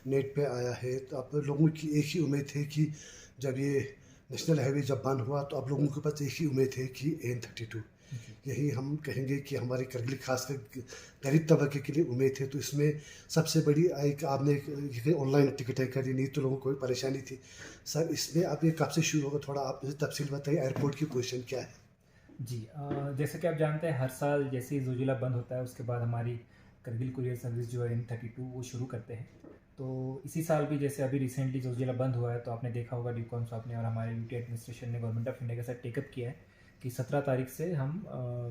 Net पे आया है, तो आप लोगों की एक ही उम्मीद है कि जब ये नेशनल हाईवे जब बंद हुआ तो आप लोगों के पास एक ही उम्मीद है कि एन 32 जी। यही हम कहेंगे कि हमारे करगिल खासकर गरीब तबके के लिए उम्मीद है। तो इसमें सबसे बड़ी एक आपने ये ऑनलाइन टिकटें करी, नहीं तो लोगों को कोई परेशानी थी। सर इसमें अब ये कब से शुरू होगा, थोड़ा आप मुझे तफसील बताइए, एयरपोर्ट की पोजीशन क्या है? जी जैसे कि आप जानते हैं हर साल जैसे ही ज़ोजिला बंद होता है उसके बाद हमारी करगिल कुरियर सर्विस जो है M32 वो शुरू करते हैं। तो इसी साल भी जैसे अभी रिसेंटली ज़ोजिला बंद हुआ है तो आपने देखा होगा ड्यूकॉम साहब ने और हमारे यूटी एडमिनिस्ट्रेशन ने गवर्नमेंट ऑफ इंडिया के साथ टेकअप किया है कि 17 तारीख से हम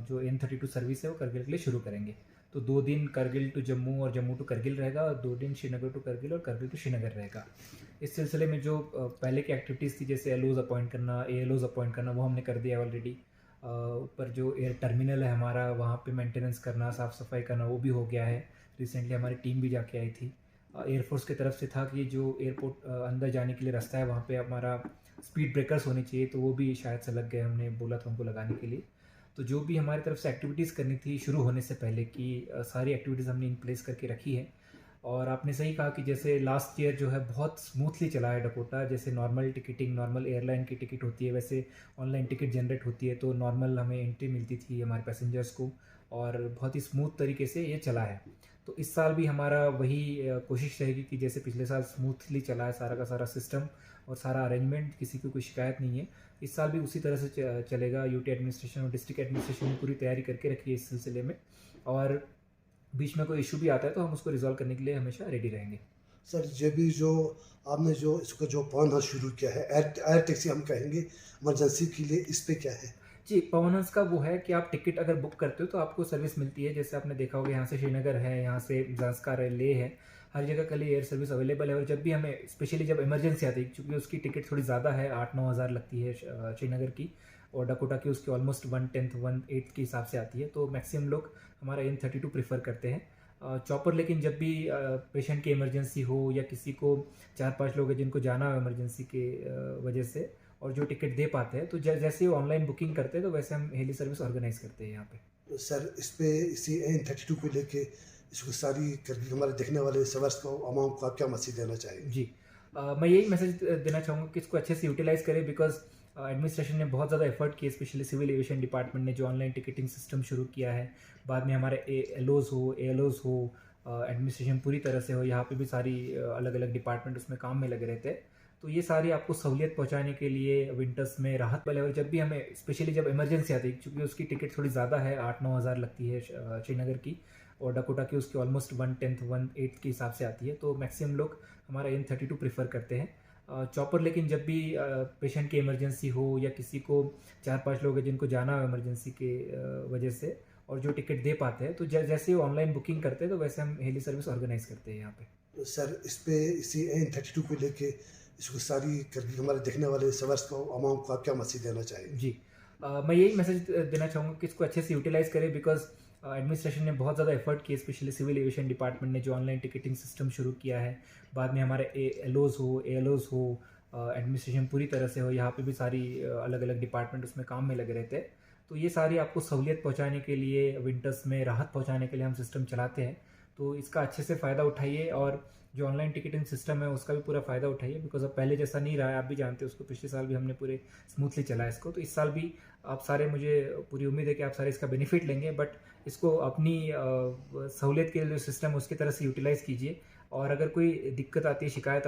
जो M32 सर्विस है वो करगिल के लिए शुरू करेंगे। तो 2 दिन करगिल टू जम्मू और जम्मू टू करगिल रहेगा और 2 दिन श्रीनगर टू करगिल और करगिल टू श्रीनगर रहेगा। इस सिलसिले में जो पहले की एक्टिविटीज़ थी जैसे एलओज़ अपॉइंट करना, एएलओज़ अपॉइंट करना वो हमने कर दिया ऑलरेडी। ऊपर जो एयर टर्मिनल है हमारा वहाँ पे मेंटेनेंस करना, साफ़ सफाई करना वो भी हो गया है। रिसेंटली हमारी टीम भी जाके आई थी। एयरफोर्स की तरफ से था कि जो एयरपोर्ट अंदर जाने के लिए रास्ता है वहाँ पे हमारा स्पीड ब्रेकर्स होने चाहिए, तो वो भी शायद से लग गए, हमने बोला था उनको लगाने के लिए। तो जो भी हमारी तरफ से एक्टिविटीज़ करनी थी शुरू होने से पहले की सारी एक्टिविटीज़ हमने इन प्लेस करके रखी है। और आपने सही कहा कि जैसे लास्ट ईयर जो है बहुत स्मूथली चला है डकोटा। जैसे नॉर्मल टिकटिंग, नॉर्मल एयरलाइन की टिकट होती है वैसे ऑनलाइन टिकट जनरेट होती है, तो नॉर्मल हमें एंट्री मिलती थी हमारे पैसेंजर्स को और बहुत ही स्मूथ तरीके से ये चला है। तो इस साल भी हमारा वही कोशिश रहेगी कि जैसे पिछले साल स्मूथली चला है सारा का सारा सिस्टम और सारा अरेंजमेंट, किसी को कोई शिकायत नहीं है। इस साल भी उसी तरह से चलेगा। यूटी एडमिनिस्ट्रेशन और डिस्ट्रिक्ट एडमिनिस्ट्रेशन ने पूरी तैयारी करके रखी है इस सिलसिले में, और बीच में कोई इशू भी आता है तो हम उसको रिजॉल्व करने के लिए हमेशा रेडी रहेंगे। सर ये भी जो आपने जो इसको जो पढ़ना शुरू किया है, एयर एयर टैक्सी हम कहेंगे इमरजेंसी के लिए, इस पे क्या है? जी, पवन हंस का वो है कि आप टिकट अगर बुक करते हो तो आपको सर्विस मिलती है। जैसे आपने देखा होगा यहाँ से श्रीनगर है, यहाँ से ज़ांस्कार है, लेह है, हर जगह के लिए एयर सर्विस अवेलेबल है। और जब भी हमें स्पेशली जब इमरजेंसी आती है, क्योंकि उसकी टिकट थोड़ी ज़्यादा है, 8-9 हज़ार लगती है श्रीनगर की, और डकोटा की उसकी ऑलमोस्ट 1/10 1/8 के हिसाब से आती है। तो मैक्सिमम लोग हमारा M32 प्रेफर करते हैं। चॉपर लेकिन जब भी पेशेंट की इमरजेंसी हो या किसी को 4-5 लोग हैं जिनको जाना हो इमरजेंसी के वजह से और जो टिकट दे पाते हैं, तो जैसे ही ऑनलाइन बुकिंग करते हैं तो वैसे हम हेली सर्विस ऑर्गेनाइज करते हैं यहाँ पे। तो सर इस पे इसी एन 32 को लेके इसको सारी करके हमारे देखने वाले सवर्स को अवाम को आप क्या मैसेज देना चाहेंगे? जी मैं यही मैसेज देना चाहूँगा कि इसको अच्छे से यूटिलाइज करें, बिकॉज एडमिनिस्ट्रेशन ने बहुत ज़्यादा एफर्ट किए, स्पेशली सिविल एविएशन डिपार्टमेंट ने जो ऑनलाइन टिकटिंग सिस्टम शुरू किया है। बाद में हमारे एलओज़ हो, एएलओज़ हो, एडमिनिस्ट्रेशन पूरी तरह से हो, यहाँ पे भी सारी अलग अलग डिपार्टमेंट उसमें काम में लगे रहते हैं। तो ये सारी आपको सहूलियत पहुँचाने के लिए विंटर्स में राहत वाले, और जब भी हमें स्पेशली जब इमरजेंसी आती है, क्योंकि उसकी टिकट थोड़ी ज़्यादा है, 8-9 हज़ार लगती है श्रीनगर की, और डकोटा की उसकी ऑलमोस्ट 1/10 1/8 के हिसाब से आती है। तो मैक्सिमम लोग हमारा M32 प्रेफर करते हैं। चॉपर लेकिन जब भी पेशेंट की इमरजेंसी हो या किसी को 4-5 लोग हैं जिनको जाना हो इमरजेंसी के वजह से और जो टिकट दे पाते हैं, तो जैसे ही ऑनलाइन बुकिंग करते हैं तो वैसे हम हेली सर्विस ऑर्गेनाइज करते हैं यहाँ पे। तो सर इस पे इसी एन 32 को लेके इसको सारी करके हमारे देखने वाले सवर्स को अवाम को आप क्या मैसेज देना चाहेंगे? जी मैं यही मैसेज देना चाहूँगा कि इसको अच्छे से यूटिलाइज करें, बिकॉज एडमिनिस्ट्रेशन ने बहुत ज़्यादा एफर्ट किए, स्पेशली सिविल एविएशन डिपार्टमेंट ने जो ऑनलाइन टिकटिंग सिस्टम शुरू किया है। बाद में हमारे एलओज़ हो, एएलओज़ हो, एडमिनिस्ट्रेशन पूरी तरह से हो, यहाँ पे भी सारी अलग अलग डिपार्टमेंट उसमें काम में लगे रहते हैं। तो ये सारी आपको सहूलियत पहुँचाने के लिए, विंटर्स में राहत पहुँचाने के लिए हम सिस्टम चलाते हैं। तो इसका अच्छे से फ़ायदा उठाइए और जो ऑनलाइन टिकटिंग सिस्टम है उसका भी पूरा फ़ायदा उठाइए, बिकॉज अब पहले जैसा नहीं रहा है, आप भी जानते हो उसको। पिछले साल भी हमने पूरे स्मूथली चला है इसको, तो इस साल भी आप सारे, मुझे पूरी उम्मीद है कि आप सारे इसका बेनिफिट लेंगे। बट इसको अपनी सहूलियत के लिए जो सिस्टम है उसकी तरह से यूटिलाइज़ कीजिए, और अगर कोई दिक्कत आती है, शिकायत